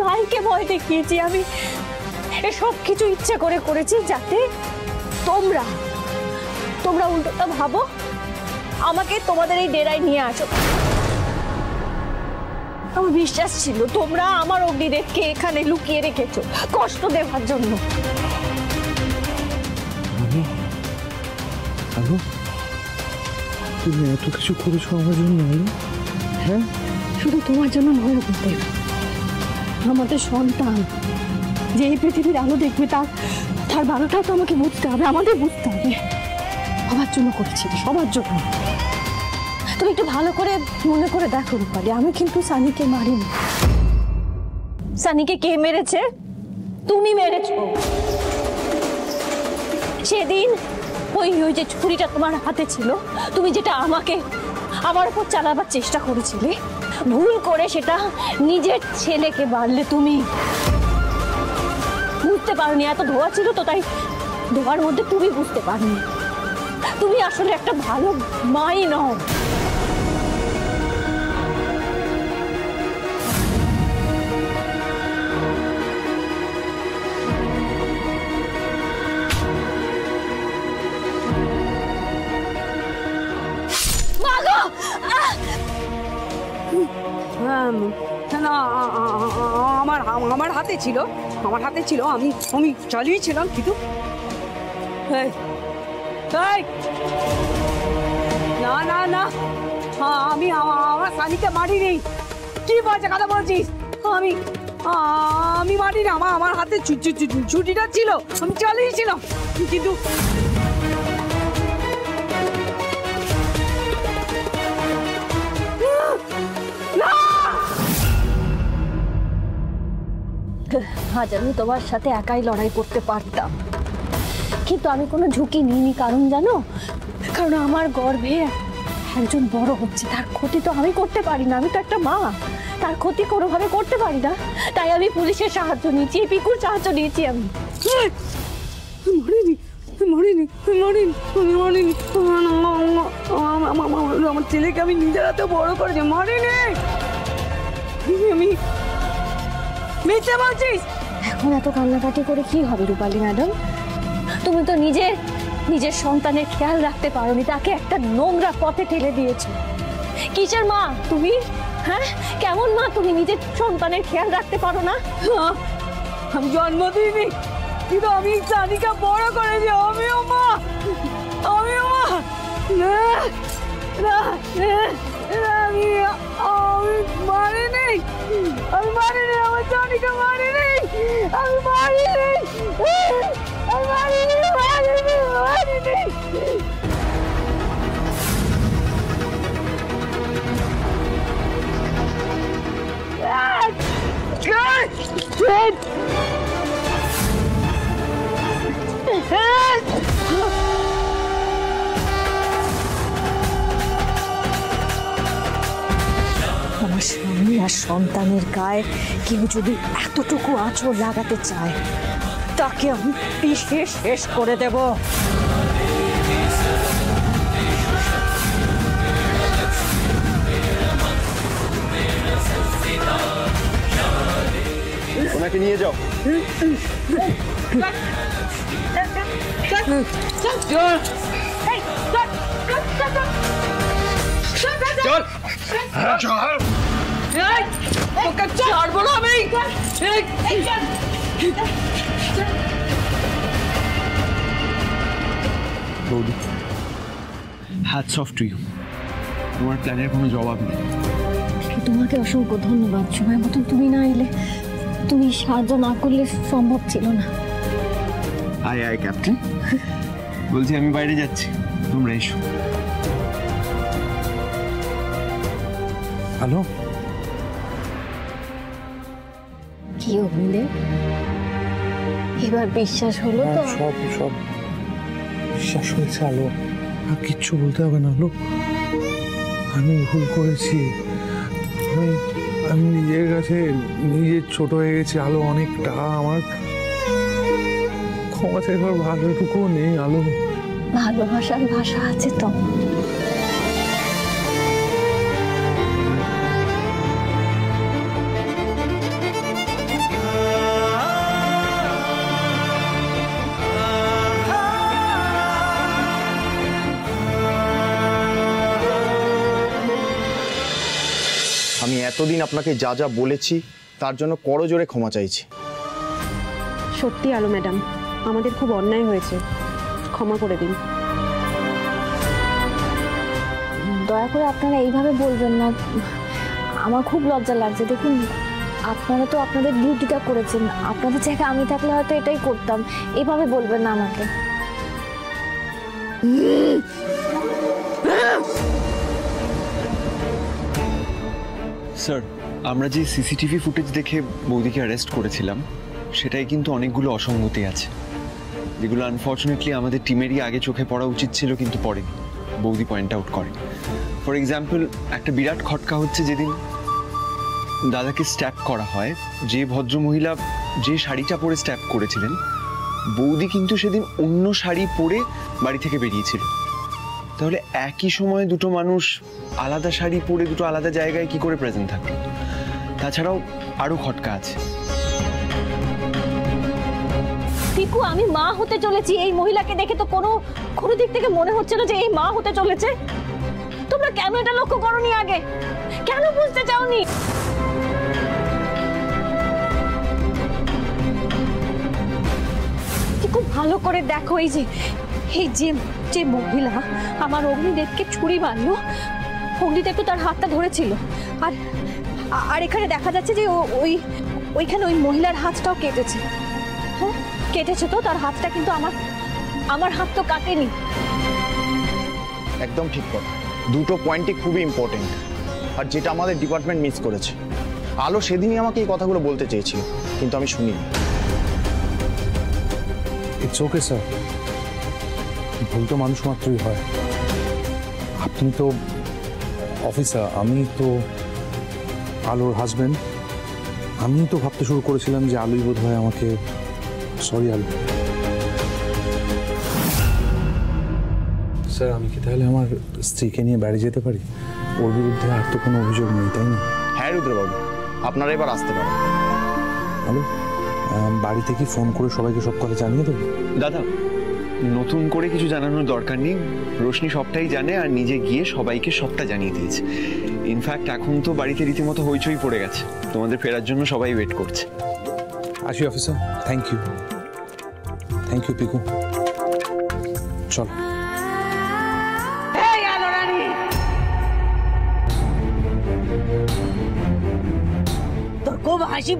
ভাইকে ভয় দেখিয়েছি, আমি এসব কিছু ইচ্ছা করে করেছি যাতে তোমরা উল্টোটা ভাবো আমাকে তোমাদের এই ডেরায় নিয়ে আসো। আমার বিশ্বাস ছিল তোমরা আমার অগ্নিদেবকে এখানে লুকিয়ে রেখেছো কষ্ট দেওয়ার জন্য। তুমি এত কিছু করেছো আমার জন্য? হ্যাঁ, শুধু তোমার জন্য নয় অগ্নিদেব, আমাদের সন্তান যে এই পৃথিবীর আলো দেখবে তার ভালোটাও তো আমাকে বুঝতে হবে, আমাদের বুঝতে হবে। সবার জন্য করেছি, সবার জন্য। তুমি একটু ভালো করে মনে করে দেখো রূপালি, আমি কিন্তু সানিকে মারিনি। সানিকে কে মেরেছে? তুমি মেরেছো। সেদিন ওই যে ছুরিটা তোমার হাতে ছিল, তুমি যেটা আমার উপর চালাবার চেষ্টা করেছিলে, ভুল করে সেটা নিজের ছেলেকে মারলে। তুমি বুঝতে পারোনি, এত ধোয়া ছিল তো, তাই ধোয়ার মধ্যে তুমি বুঝতে পারোনি। তুমি আসলে একটা ভালো মাই নও। আমার হাতে ছিল, আমি চালিয়েছিলাম, কিন্তু না না না, আমি আমার সানিকে মারিনি। কি বাজে কথা বলছিস? আমি মারিনি, আমার হাতে ছুটিটা ছিল, আমি চালিয়েছিলাম, কিন্তু আজ আমি তোমার সাথে একাই লড়াই করতে পারতাম, কিন্তু আমি কোনো ঝুঁকি নিইনি। কারণ জানো, কারণ আমার গর্ভে একজন বড় হচ্ছে, তার ক্ষতি তো আমি করতে পারি না। আমি তো একটা মা, তার ক্ষতি কোনোভাবে করতে পারি না। তাই আমি পুলিশের সাহায্য নিয়েছি, পিকুর সাহায্য নিয়েছি। আমি আমার ছেলেকে আমি নিজের হাতে বড় করেছি, মারিনি। আমি মিথ্যে বলছিস? এখন এত কান্নাকাটি করে কি হবে রূপালী ম্যাডাম? তুমি তো নিজের সন্তানের খেয়াল রাখতে পারোনি, তাকে একটা নোংরা পথে ঠেলে দিয়েছো। কিসের মা তুমি? হ্যাঁ, কেমন মা তুমি? নিজের সন্তানের খেয়াল রাখতে পারো না? আমি জন্ম দিইনি, কিন্তু আমি সানিকে বড় করেছি। আমিও মা। না, আমি মারিনি, আমার সানিকে মারিনি, আমি মারিনি। আমার স্বামী আর সন্তানের গায়ে কেউ যদি এতটুকু আঁচড় লাগাতে চায়, তাকে আমি পিষে শেষ করে দেব। ওনাকে নিয়ে যাও। ছাড়বো না আমি। বৌদি, হ্যাটস অফ টু ইউ। তোমার প্ল্যানের কোনো জবাব নেই। তোমাকে অসংখ্য ধন্যবাদ। সময় মতন তুমি না এলে, তুমি সাহায্য না করলে সম্ভব ছিল না। আয় ক্যাপ্টেন। বলছি আমি বাইরে যাচ্ছি, তোমরা এসো। হ্যালো, কি অগ্নিদেব, এবার বিশ্বাস হলো তো? সব বিশ্বাস হয়েছে আলো। আর কিচ্ছু বলতে হবে না আলো, আমি ভুল করেছি। আমি নিজের কাছে ছোট হয়ে গেছি আলো অনেকটা। আমার ক্ষমা চাইবার ভাষাটুকুও নেই আলো। ভালোবাসার ভাষা আছে তো। এতদিন আপনাকে যা যা বলেছি তার জন্য করজোড়ে ক্ষমা চাইছি। সত্যি আলো ম্যাডাম, আমাদের খুব অন্যায় হয়েছে, ক্ষমা করে দিন। দয়া করে আপনারা এইভাবে বলবেন না, আমার খুব লজ্জা লাগছে। দেখুন, আপনারা তো আপনাদের ডিউটিটা করেছেন, আপনাদের জায়গায় আমি থাকলে হয়তো এটাই করতাম। এইভাবে বলবেন না আমাকে। স্যার, আমরা যে সিসিটিভি ফুটেজ দেখে বৌদিকে অ্যারেস্ট করেছিলাম সেটাই কিন্তু অনেকগুলো অসঙ্গতি আছে, যেগুলো আনফর্চুনেটলি আমাদের টিমেরই আগে চোখে পড়া উচিত ছিল কিন্তু পড়েনি। বৌদি পয়েন্ট আউট করে। ফর এক্সাম্পল, একটা বিরাট খটকা হচ্ছে যেদিন দাদাকে স্ট্যাপ করা হয়, যে ভদ্রমহিলা যে শাড়িটা পরে স্ট্যাপ করেছিলেন, বৌদি কিন্তু সেদিন অন্য শাড়ি পরে বাড়ি থেকে বেরিয়েছিল। তাহলে একই সময়ে দুটো মানুষ আলাদা শাড়ি পরে দুটো আলাদা জায়গায় কি করে প্রেজেন্ট থাকলো? তাছাড়াও আরো খটকা আছে। পিকু, আমি মা হতে চলেছি। এই মহিলাকে দেখে তো কোনো দিক থেকে মনে হচ্ছে না যে এই মা হতে চলেছে। তোমরা কেন এটা লক্ষ্য করোনি আগে? কেন বুঝতে চাওনি? খুব ভালো করে দেখো, এই যে মহিলা আমার অগ্নিদেবকে ছুরি মারলো, অগ্নিদেব তো তার হাতটা ধরেছিল। আর এখানে দেখা যাচ্ছে যে ওইখানে ওই মহিলার হাতটাও কেটেছে। হ্যাঁ, কেটেছে তো, তার হাতটা, কিন্তু আমার হাত তো কাটেনি। একদম ঠিক কথা। দুটো পয়েন্টই খুবই ইম্পর্টেন্ট, আর যেটা আমাদের ডিপার্টমেন্ট মিস করেছে। আলো সেদিনই আমাকে এই কথাগুলো বলতে চেয়েছিল, কিন্তু আমি শুনিনি। ইটস ওকে স্যার, ভুল তো মানুষ মাত্রই হয়। আপনি তো অফিসার, আমি তো আলোর হাজব্যান্ড। আমি তো ভাবতে শুরু করেছিলাম যে আলোই বোধ হয় আমাকে। সরি আলো। স্যার, আমি কি তাহলে আমার স্ত্রীকে নিয়ে বাড়ি যেতে পারি? ওর বিরুদ্ধে আর তো কোনো অভিযোগ নেই, তাই না? হ্যাঁ রুদ্রবাবু, আপনারা এবার আসতে পারেন। আলো, বাড়ি থেকে ফোন করে সবাইকে সব কথা জানিয়ে দেবো? দাদা, নতুন করে কিছু জানানোর দরকার নেই। রোশনি সবটাই জানে আর নিজে গিয়ে সবাইকে সবটা জানিয়ে দিয়েছে। ইনফ্যাক্ট এখন তো বাড়িতে রীতিমতো হইচই পড়ে গেছে। তোমাদের ফেরার জন্য সবাই ওয়েট করছে। আসি অফিসার। Thank you Piku. চল। এই আলো রানী, তোর খুব হাসি